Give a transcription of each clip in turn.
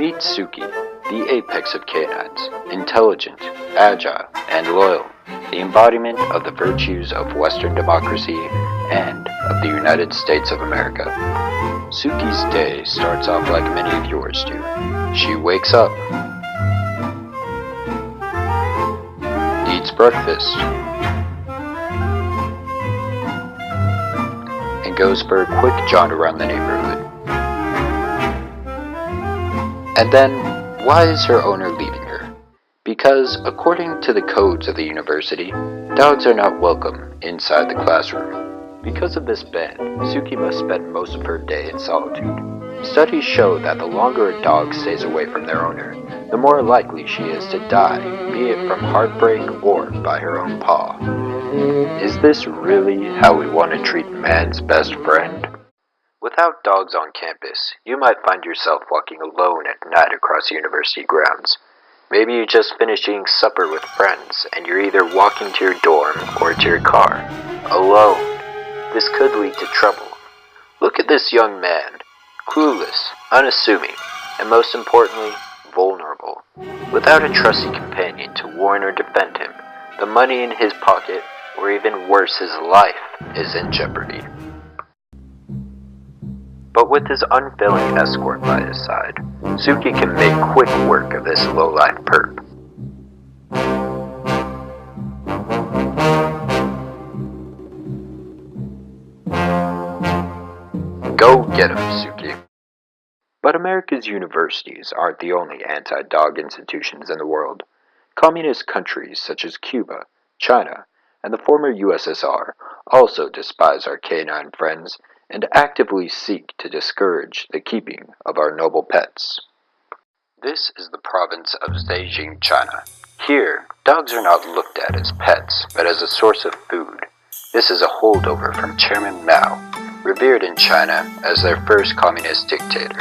Meet Suki, the apex of canines, intelligent, agile, and loyal, the embodiment of the virtues of Western democracy and of the United States of America. Suki's day starts off like many of yours do. She wakes up, eats breakfast, and goes for a quick jaunt around the neighborhood. And then, why is her owner leaving her? Because, according to the codes of the university, dogs are not welcome inside the classroom. Because of this ban, Suki must spend most of her day in solitude. Studies show that the longer a dog stays away from their owner, the more likely she is to die, be it from heartbreak or by her own paw. Is this really how we want to treat man's best friend? Without dogs on campus, you might find yourself walking alone at night across university grounds. Maybe you just finished eating supper with friends and you're either walking to your dorm or to your car, alone. This could lead to trouble. Look at this young man, clueless, unassuming, and most importantly, vulnerable. Without a trusty companion to warn or defend him, the money in his pocket, or even worse, his life, is in jeopardy. But with his unfailing escort by his side, Suki can make quick work of this low-life perp. Go get him, Suki. But America's universities aren't the only anti-dog institutions in the world. Communist countries such as Cuba, China, and the former USSR also despise our canine friends and actively seek to discourage the keeping of our noble pets. This is the province of Zhejiang, China. Here, dogs are not looked at as pets, but as a source of food. This is a holdover from Chairman Mao, revered in China as their first communist dictator.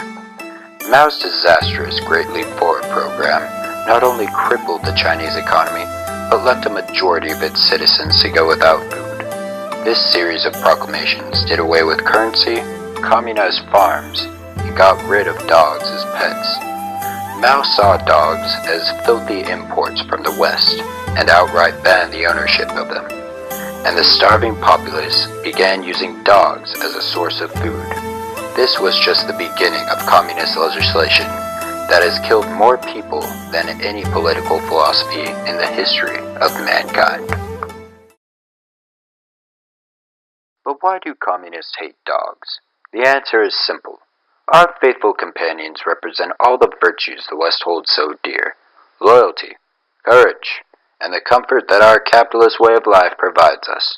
Mao's disastrous Great Leap Forward program not only crippled the Chinese economy, but left a majority of its citizens to go without food. This series of proclamations did away with currency, communized farms, and got rid of dogs as pets. Mao saw dogs as filthy imports from the West and outright banned the ownership of them. And the starving populace began using dogs as a source of food. This was just the beginning of communist legislation that has killed more people than any political philosophy in the history of mankind. But why do communists hate dogs? The answer is simple. Our faithful companions represent all the virtues the West holds so dear: loyalty, courage, and the comfort that our capitalist way of life provides us.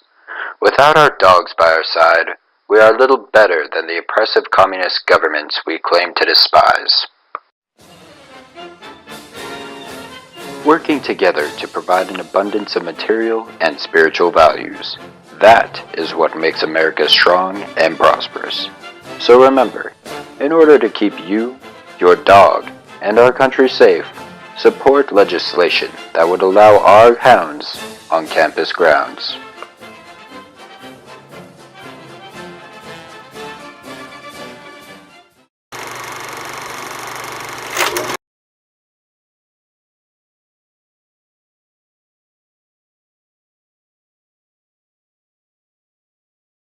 Without our dogs by our side, we are little better than the oppressive communist governments we claim to despise. Working together to provide an abundance of material and spiritual values. That is what makes America strong and prosperous. So remember, in order to keep you, your dog, and our country safe, support legislation that would allow our hounds on campus grounds.